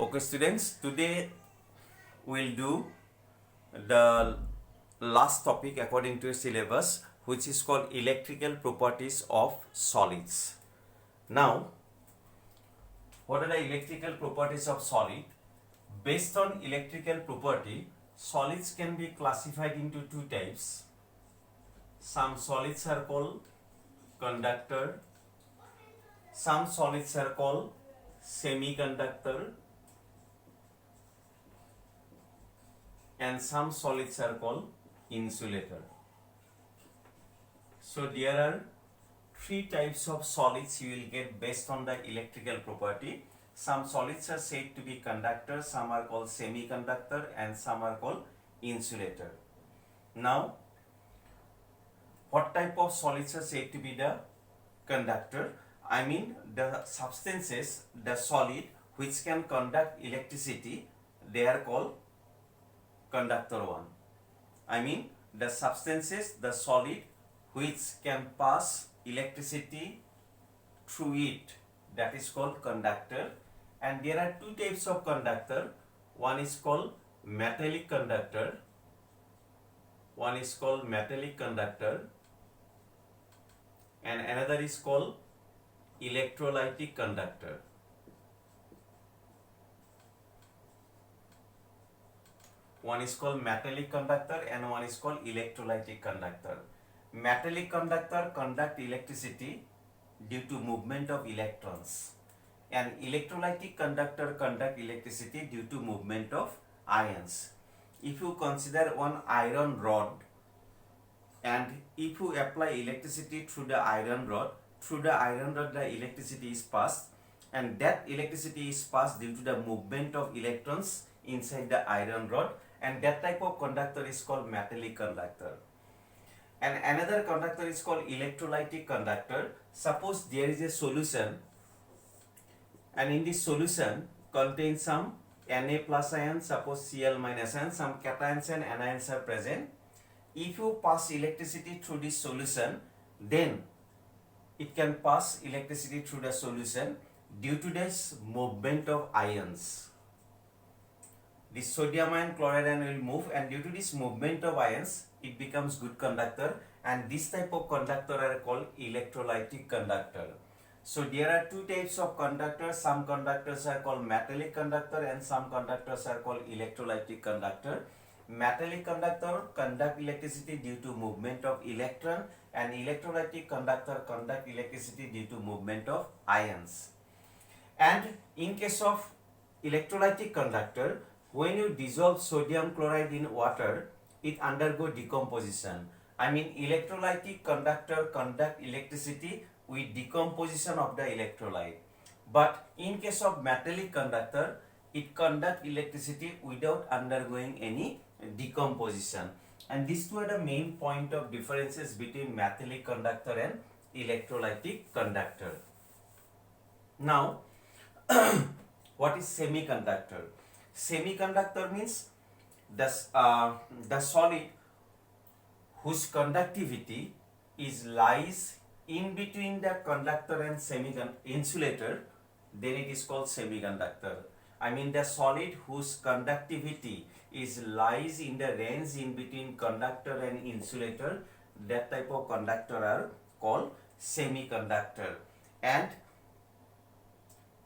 Okay, students, today we'll do the last topic according to a syllabus, which is called electrical properties of solids. Now, what are the electrical properties of solid? Based on electrical property, solids can be classified into two types. Some solids are called conductor, some solids are called semiconductor, and some solids are called insulator. So there are three types of solids you will get based on the electrical property. Some solids are said to be conductor, some are called semiconductor, and some are called insulator. Now, what type of solids are said to be the conductor? I mean the substances, the solid which can conduct electricity, they are called conductor 1. I mean the substances, the solid which can pass electricity through it, that is called conductor. And there are two types of conductor. One is called metallic conductor, and another is called electrolytic conductor. One is called metallic conductor and one is called electrolytic conductor. Metallic conductor conduct electricity due to movement of electrons, and electrolytic conductor conduct electricity due to movement of ions. If you consider one iron rod, and if you apply electricity through the iron rod, the electricity is passed, and that electricity is passed due to the movement of electrons inside the iron rod, and that type of conductor is called metallic conductor. And another conductor is called electrolytic conductor. Suppose there is a solution, and in this solution contains some Na plus ion, suppose Cl minus ion, some cations and anions are present. If you pass electricity through this solution, then it can pass electricity through the solution due to this movement of ions. This sodium ion, chloride ion will move, and due to this movement of ions, it becomes good conductor, and this type of conductor are called electrolytic conductor. So there are two types of conductors. Some conductors are called metallic conductor and some conductors are called electrolytic conductor. Metallic conductor conduct electricity due to movement of electron, and electrolytic conductor conduct electricity due to movement of ions. And in case of electrolytic conductor, when you dissolve sodium chloride in water, it undergo decomposition. I mean electrolytic conductor conduct electricity with decomposition of the electrolyte. But in case of metallic conductor, it conduct electricity without undergoing any decomposition. And these two are the main point of differences between metallic conductor and electrolytic conductor. Now, what is semiconductor? Semiconductor means the solid whose conductivity lies in between the conductor and insulator, then it is called semiconductor. I mean the solid whose conductivity lies in the range in between conductor and insulator, that type of conductor are called semiconductor. And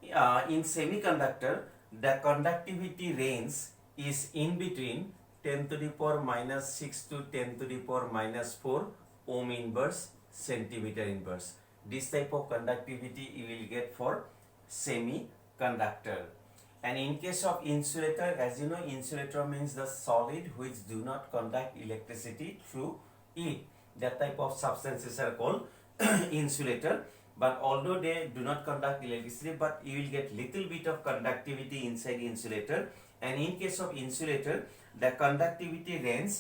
in semiconductor, the conductivity range is in between 10 to the power minus 6 to 10 to the power minus 4 ohm inverse centimeter inverse. This type of conductivity you will get for semiconductor. And in case of insulator, as you know, insulator means the solid which do not conduct electricity through it. That type of substances are called insulator. But although they do not conduct electricity, but you will get little bit of conductivity inside insulator. And in case of insulator, the conductivity range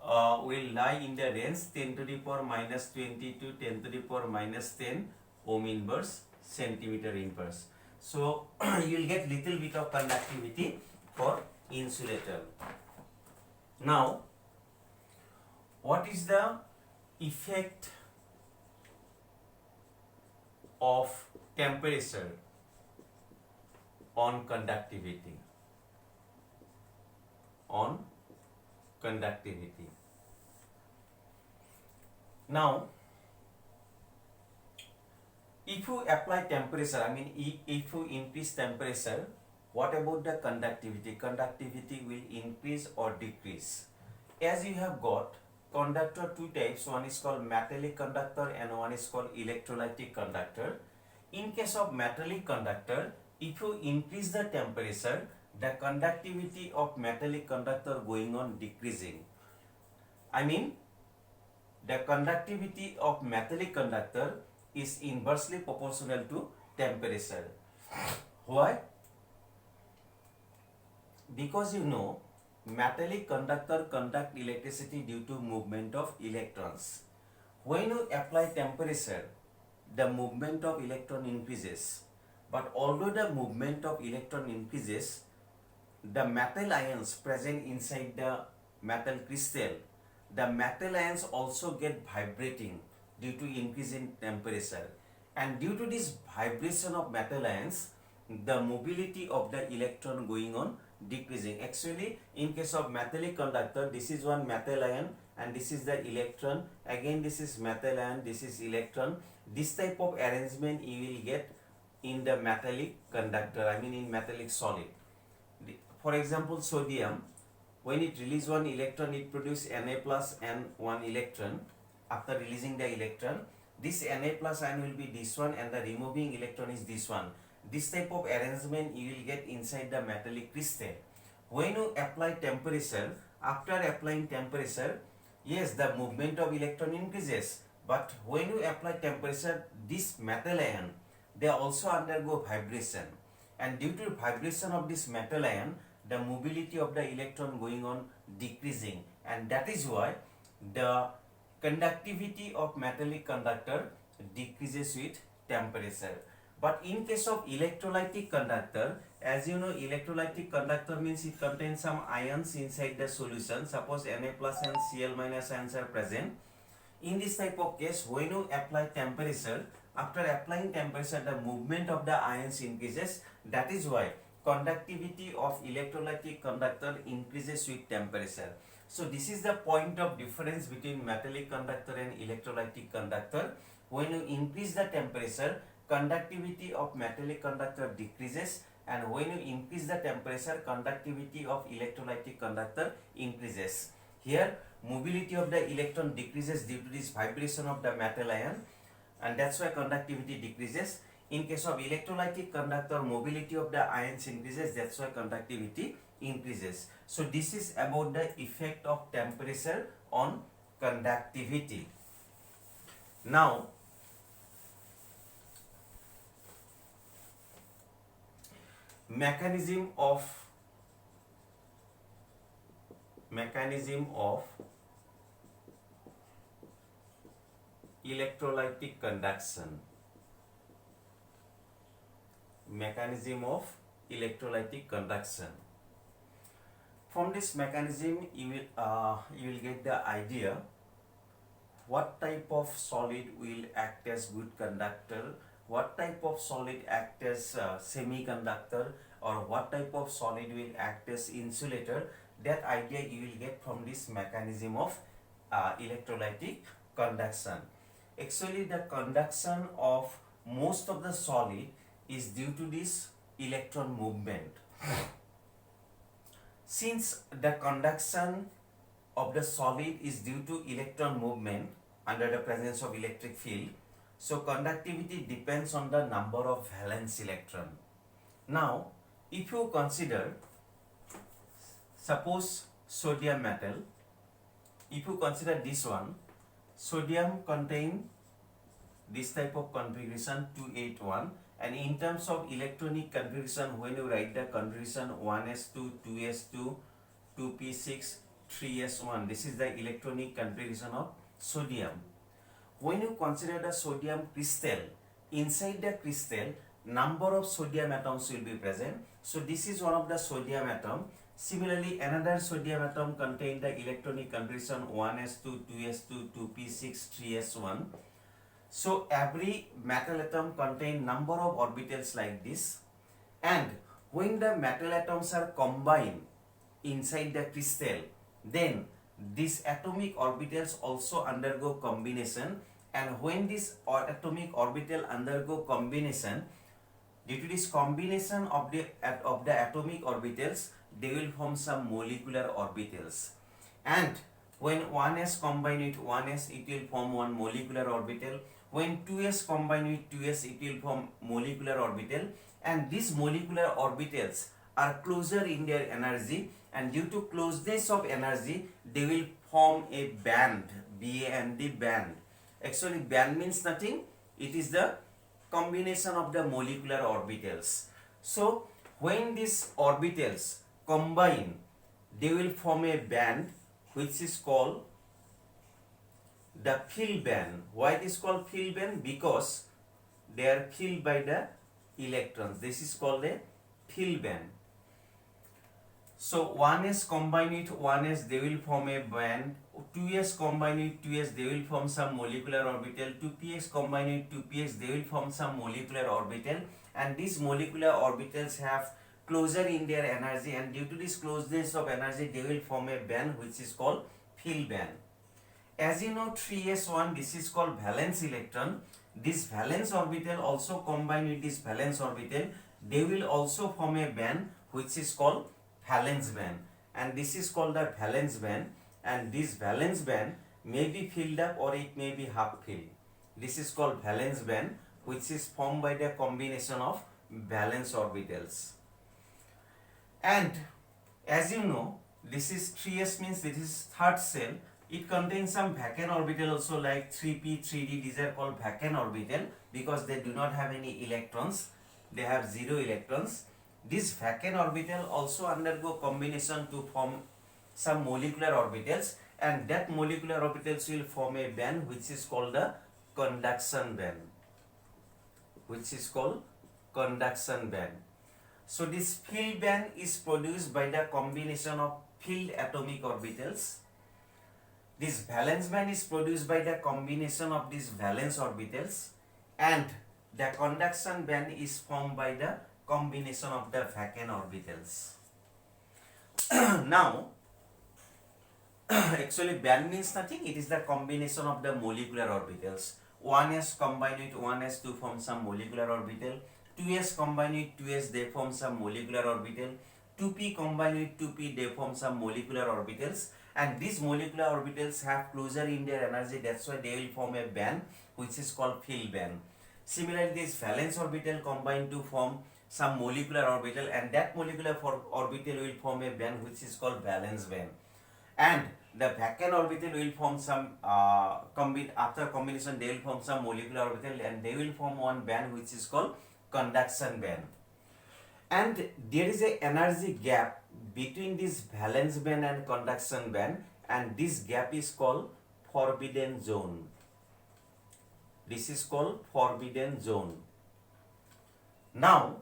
will lie in the range 10 to the power minus 20 to 10 to the power minus 10 ohm inverse centimeter inverse. So you will get little bit of conductivity for insulator. Now, what is the effect of temperature? on conductivity. On conductivity. Now, if you apply temperature, if you increase temperature, what about the conductivity? Conductivity will increase or decrease. As you have got conductor two types, one is called metallic conductor and one is called electrolytic conductor. In case of metallic conductor, if you increase the temperature, the conductivity of metallic conductor going on decreasing. The conductivity of metallic conductor is inversely proportional to temperature. Why? Because metallic conductor conduct electricity due to movement of electrons. When you apply temperature, the movement of electron increases. But although the movement of electron increases, the metal ions present inside the metal crystal, the metal ions also get vibrating due to increase in temperature. And due to this vibration of metal ions, the mobility of the electron going on decreasing. Actually, in case of metallic conductor, this is one metal ion and this is the electron. Again, this is metal ion, this is electron. This type of arrangement you will get in the metallic conductor, in metallic solid. For example, sodium, when it releases one electron, it produces Na plus and one electron. After releasing the electron, this Na plus ion will be this one and the removing electron is this one. This type of arrangement you will get inside the metallic crystal. When you apply temperature, after applying temperature, yes, the movement of electron increases. But when you apply temperature, this metal ion, they also undergo vibration. And due to vibration of this metal ion, the mobility of the electron going on decreasing. And that is why the conductivity of metallic conductor decreases with temperature. But in case of electrolytic conductor, as you know, electrolytic conductor means it contains some ions inside the solution. Suppose Na plus and Cl minus ions are present. In this type of case, when you apply temperature, after applying temperature, the movement of the ions increases. That is why conductivity of electrolytic conductor increases with temperature. So this is the point of difference between metallic conductor and electrolytic conductor. When you increase the temperature, conductivity of metallic conductor decreases, and when you increase the temperature, conductivity of electrolytic conductor increases. Here, mobility of the electron decreases due to this vibration of the metal ion, and that's why conductivity decreases. In case of electrolytic conductor, mobility of the ions increases, that's why conductivity increases. So this is about the effect of temperature on conductivity. Now, mechanism of electrolytic conduction. Mechanism of electrolytic conduction. From this mechanism, you will get the idea what type of solid will act as good conductor, what type of solid act as semiconductor, or what type of solid will act as insulator. That idea you will get from this mechanism of electrolytic conduction. Actually, the conduction of most of the solid is due to this electron movement. Since the conduction of the solid is due to electron movement under the presence of electric field, so conductivity depends on the number of valence electron. Now, if you consider, suppose sodium metal, if you consider this one, sodium contain this type of configuration 281, and in terms of electronic configuration, when you write the configuration 1s2, 2s2, 2p6, 3s1, this is the electronic configuration of sodium. When you consider the sodium crystal, inside the crystal, number of sodium atoms will be present. So this is one of the sodium atom. Similarly, another sodium atom contain the electronic configuration 1s2, 2s2, 2p6, 3s1. So every metal atom contain number of orbitals like this, and when the metal atoms are combined inside the crystal, then these atomic orbitals also undergo combination, and when this atomic orbital undergo combination, due to this combination of the atomic orbitals, they will form some molecular orbitals, and when 1s combine with 1s, it will form one molecular orbital. When 2s combine with 2s, it will form molecular orbital, and these molecular orbitals are closer in their energy, and due to closeness of energy, they will form a band, B-A-N-D, band. Actually, band means nothing. It is the combination of the molecular orbitals. So, when these orbitals combine, they will form a band which is called the field band. Why it is called field band? Because they are filled by the electrons. This is called a field band. So 1s combined with 1s, they will form a band. 2s combined with 2s, they will form some molecular orbital. 2px combined with 2px, they will form some molecular orbital. And these molecular orbitals have closer in their energy, and due to this closeness of energy, they will form a band which is called field band. As you know, 3s1, this is called valence electron. This valence orbital also combined with this valence orbital, they will also form a band which is called valence band, and this is called the valence band, and this valence band may be filled up or it may be half filled. This is called valence band, which is formed by the combination of valence orbitals. And as you know, this is 3s means this is third cell. It contains some vacant orbital also, like 3p, 3d. These are called vacant orbital because they do not have any electrons. They have 0 electrons. This vacant orbital also undergo combination to form some molecular orbitals, and that molecular orbitals will form a band which is called the conduction band. Which is called conduction band. So this field band is produced by the combination of filled atomic orbitals. This valence band is produced by the combination of these valence orbitals, and the conduction band is formed by the combination of the vacant orbitals. Now, actually band means nothing. It is the combination of the molecular orbitals. 1s combined with 1s to form some molecular orbital. 2s combined with 2s, they form some molecular orbital. 2p combined with 2p, they form some molecular orbitals, and these molecular orbitals have closer in their energy. That's why they will form a band which is called field band. Similarly, this valence orbital combine to form some molecular orbital, and that molecular orbital will form a band which is called valence band, and the vacant orbital will form some after combination, they will form some molecular orbital, and they will form one band which is called conduction band. And there is a energy gap between this valence band and conduction band, and this gap is called forbidden zone. This is called forbidden zone. Now,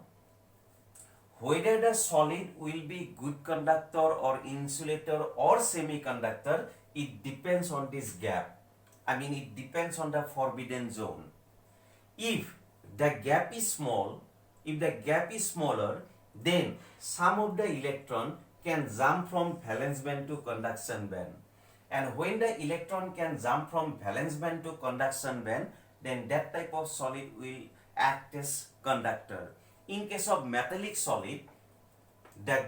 whether the solid will be good conductor or insulator or semiconductor, it depends on this gap. It depends on the forbidden zone. If the gap is small, if the gap is smaller, then some of the electron can jump from valence band to conduction band. And when the electron can jump from valence band to conduction band, then that type of solid will act as conductor. In case of metallic solid, the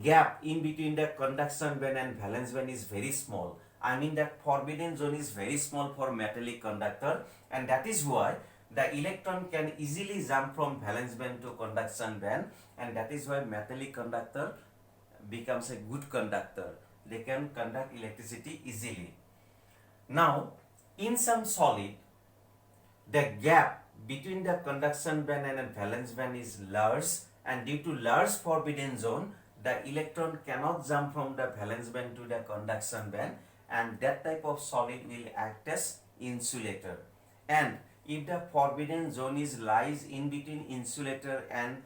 gap in between the conduction band and valence band is very small. That forbidden zone is very small for metallic conductor, and that is why the electron can easily jump from valence band to conduction band, and that is why metallic conductor becomes a good conductor. They can conduct electricity easily. Now, in some solid, the gap between the conduction band and valence band is large, and due to large forbidden zone, the electron cannot jump from the valence band to the conduction band, and that type of solid will act as insulator. And if the forbidden zone lies in between insulator and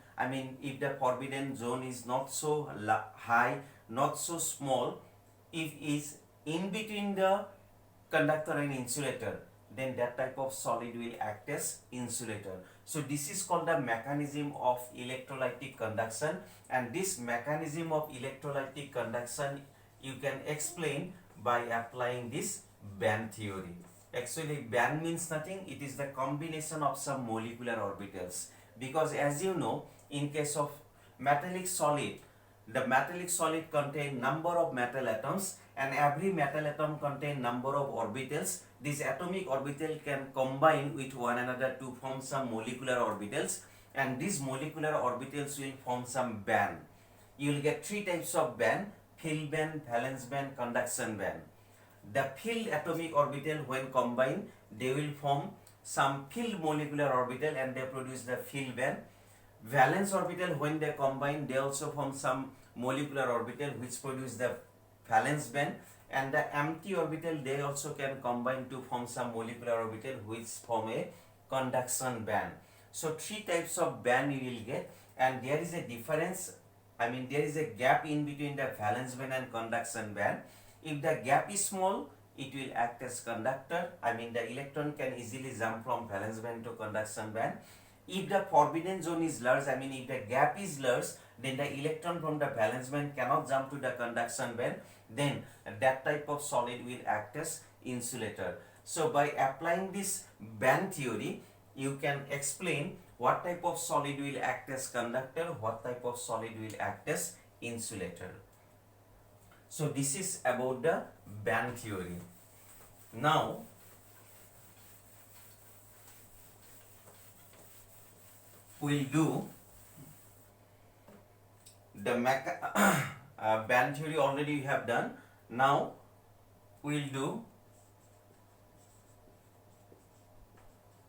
if the forbidden zone is not so high, not so small, if is in between the conductor and insulator, then that type of solid will act as insulator. So this is called the mechanism of electrolytic conduction, and this mechanism of electrolytic conduction you can explain by applying this band theory. Actually band means nothing, it is the combination of some molecular orbitals, because as you know, in case of metallic solid, the metallic solid contain number of metal atoms, and every metal atom contain number of orbitals. This atomic orbital can combine with one another to form some molecular orbitals, and these molecular orbitals will form some band. You will get three types of band: field band, valence band, conduction band. The field atomic orbital, when combined, they will form some field molecular orbital and they produce the field band. Valence orbital, when they combine, they also form some molecular orbital which produce the valence band, and the empty orbital, they also can combine to form some molecular orbital which form a conduction band. So three types of band you will get, and there is a difference, there is a gap in between the valence band and conduction band. If the gap is small, it will act as conductor, the electron can easily jump from valence band to conduction band. If the forbidden zone is large, if the gap is large, then the electron from the valence band cannot jump to the conduction band, then that type of solid will act as insulator. So by applying this band theory, you can explain what type of solid will act as conductor, what type of solid will act as insulator. So this is about the band theory. Now we'll do the band theory already we have done. Now we'll do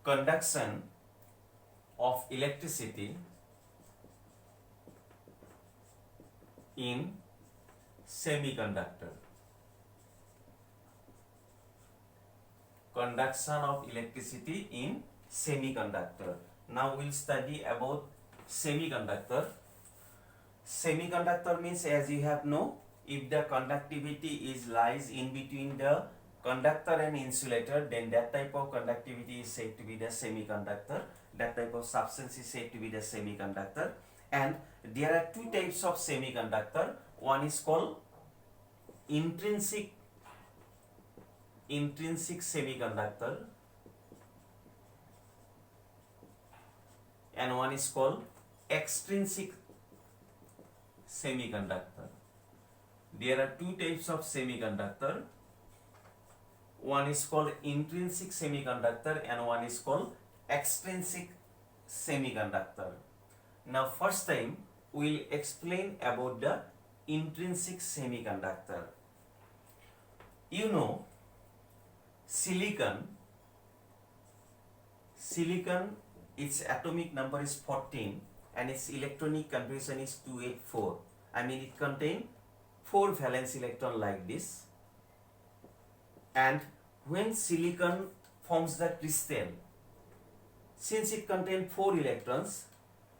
conduction of electricity in semiconductor. Conduction of electricity in semiconductor. Now we'll study about semiconductor. Semiconductor means, as you have know, if the conductivity lies in between the conductor and insulator, then that type of conductivity is said to be the semiconductor. That type of substance is said to be the semiconductor. And there are two types of semiconductor. One is called intrinsic semiconductor, and one is called extrinsic semiconductor. There are two types of semiconductor. One is called intrinsic semiconductor and one is called extrinsic semiconductor. Now first time we will explain about the intrinsic semiconductor. You know, silicon, its atomic number is 14 and its electronic configuration is 284. It contains 4 valence electron like this. And when silicon forms the crystal, since it contains 4 electrons,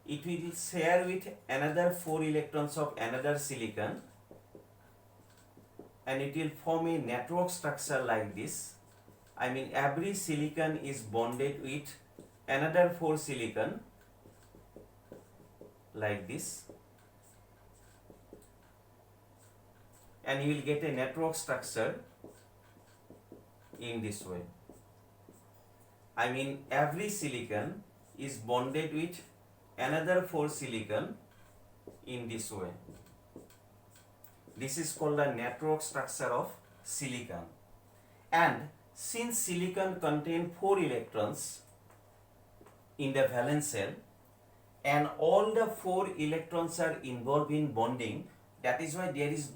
it will share with another 4 electrons of another silicon, and it will form a network structure like this. Every silicon is bonded with another 4 silicon like this, and you will get a network structure in this way. Every silicon is bonded with another 4 silicon in this way. This is called the network structure of silicon. And since silicon contains 4 electrons in the valence shell and all the 4 electrons are involved in bonding, that is why there is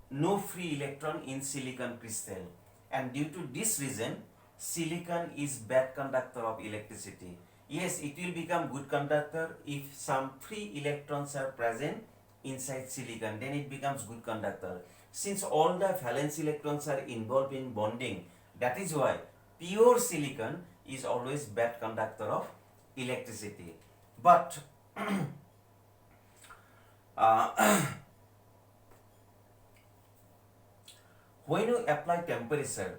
no free electron in silicon crystal. And due to this reason, silicon is bad conductor of electricity. Yes, it will become good conductor if some free electrons are present inside silicon, then it becomes good conductor. Since all the valence electrons are involved in bonding, that is why pure silicon is always bad conductor of electricity. But when you apply temperature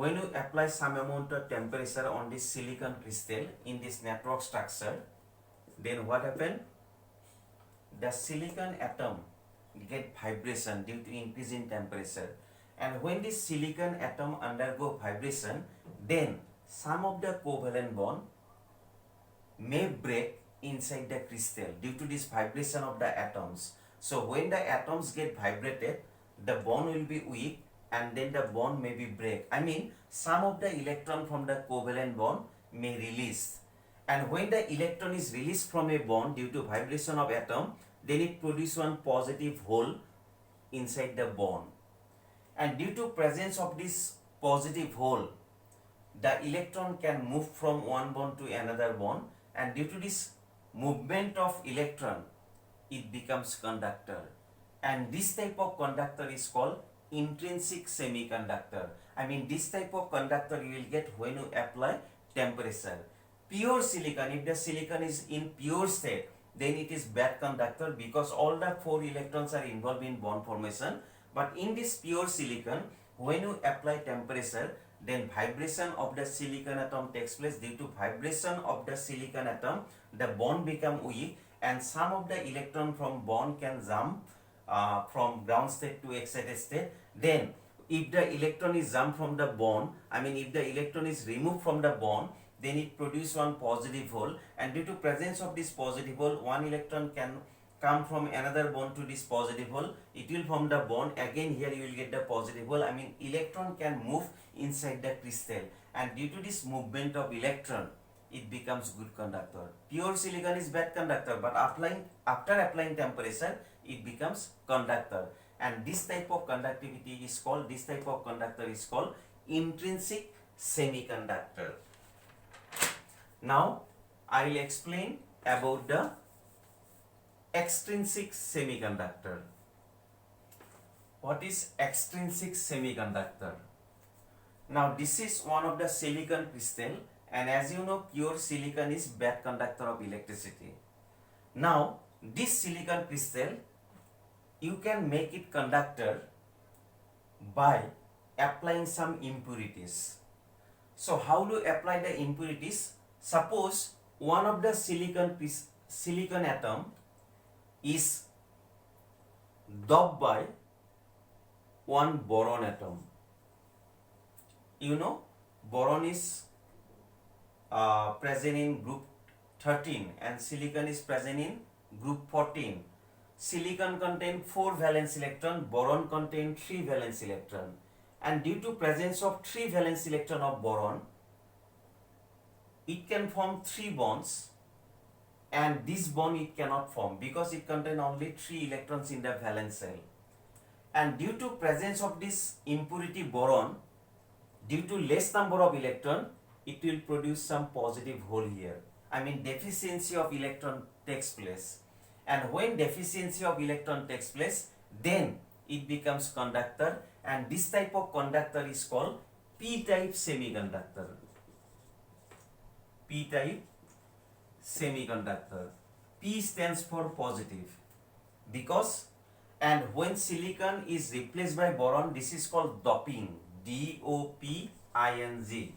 when you apply some amount of temperature on this silicon crystal in this network structure, then what happen? The silicon atom get vibration due to increase in temperature, and when this silicon atom undergo vibration, then some of the covalent bond may break inside the crystal due to this vibration of the atoms. So when the atoms get vibrated, the bond will be weak and then the bond may be break. I mean, some of the electron from the covalent bond may release, and when the electron is released from a bond due to vibration of atom, then it produces one positive hole inside the bond, and due to presence of this positive hole, the electron can move from one bond to another bond, and due to this movement of electron, it becomes conductor, and this type of conductor is called intrinsic semiconductor. I mean, this type of conductor you will get when you apply temperature. Pure silicon, if the silicon is in pure state, then it is bad conductor because all the 4 electrons are involved in bond formation. But in this pure silicon, when you apply temperature, then vibration of the silicon atom takes place. Due to vibration of the silicon atom, the bond become weak, and some of the electron from bond can jump from ground state to excited state. Then if the electron is jumped from the bond, I mean if the electron is removed from the bond, then it produces one positive hole, and due to presence of this positive hole, one electron can come from another bond to this positive hole. It will form the bond. Again here you will get the positive hole. I mean electron can move inside the crystal, and due to this movement of electron, it becomes good conductor. Pure silicon is bad conductor, but after applying temperature, it becomes conductor, and this type of conductivity is called, this type of conductor is called intrinsic semiconductor. Now I will explain about the extrinsic semiconductor. What is extrinsic semiconductor? Now this is one of the silicon crystal, and as you know, pure silicon is bad conductor of electricity. Now this silicon crystal, you can make it conductor by applying some impurities. So how do you apply the impurities? Suppose one of the silicon atom is doped by one boron atom. You know, boron is present in group 13 and silicon is present in group 14. Silicon contains 4 valence electron, boron contains 3 valence electron, and due to presence of 3 valence electron of boron, it can form 3 bonds, and this bond it cannot form because it contains only 3 electrons in the valence shell. And due to presence of this impurity boron, due to less number of electron, it will produce some positive hole here. I mean deficiency of electron takes place, and when deficiency of electron takes place, then it becomes conductor, and this type of conductor is called p-type semiconductor. P-type semiconductor. P stands for positive because, and when silicon is replaced by boron, this is called doping, D-O-P-I-N-G.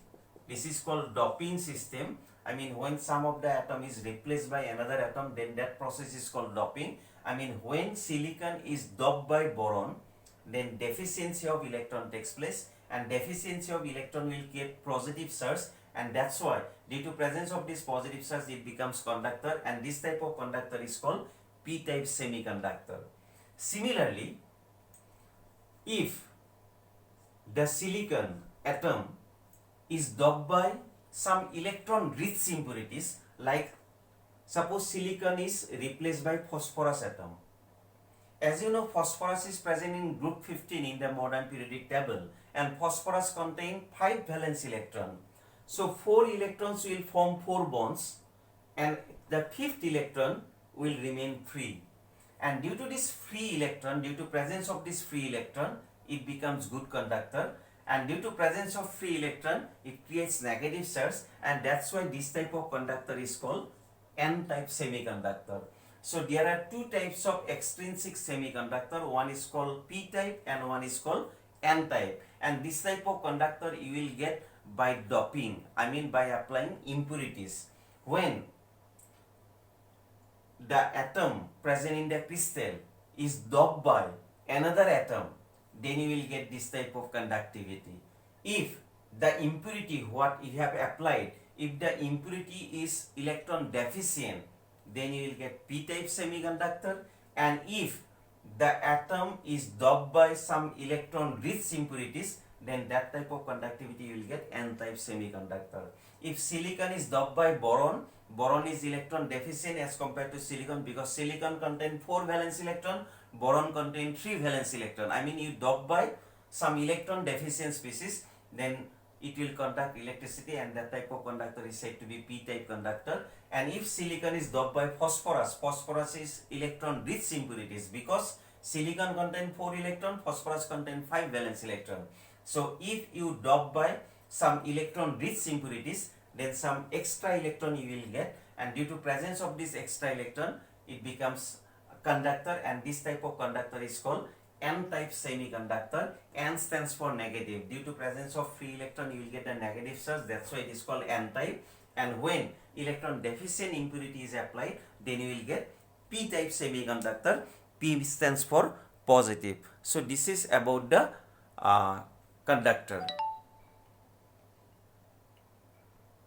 This is called doping system. I mean when some of the atom is replaced by another atom, then that process is called doping. I mean when silicon is doped by boron, then deficiency of electron takes place, and deficiency of electron will get positive charge, and that's why due to presence of this positive charge it becomes conductor, and this type of conductor is called p-type semiconductor. Similarly, if the silicon atom is doped by some electron rich impurities, like suppose silicon is replaced by phosphorus atom. As you know, phosphorus is present in group 15 in the modern periodic table, and phosphorus contains 5 valence electron. So 4 electrons will form 4 bonds, and the 5th electron will remain free. And due to this free electron, due to presence of this free electron, it becomes good conductor. And due to presence of free electron, it creates negative charge, and that's why this type of conductor is called N-type semiconductor. So there are 2 types of extrinsic semiconductor. One is called P-type and one is called N-type, and this type of conductor you will get by doping, I mean by applying impurities. When the atom present in the crystal is doped by another atom, then you will get this type of conductivity. If the impurity what you have applied, if the impurity is electron deficient, then you will get p-type semiconductor, and if the atom is doped by some electron rich impurities, then that type of conductivity you will get n-type semiconductor. If silicon is doped by boron, boron is electron deficient as compared to silicon, because silicon contain 4 valence electron, boron contain 3 valence electron. I mean, you dope by some electron deficient species, then it will conduct electricity, and that type of conductor is said to be p-type conductor. And if silicon is doped by phosphorus, phosphorus is electron rich impurities, because silicon contain 4 electron, phosphorus contain 5 valence electron. So if you dope by some electron rich impurities, then some extra electron you will get, and due to presence of this extra electron, it becomes a conductor, and this type of conductor is called n-type semiconductor. N stands for negative. Due to presence of free electron, you will get a negative charge, that's why it is called n-type. And when electron deficient impurity is applied, then you will get p-type semiconductor. P stands for positive. So this is about the conductor.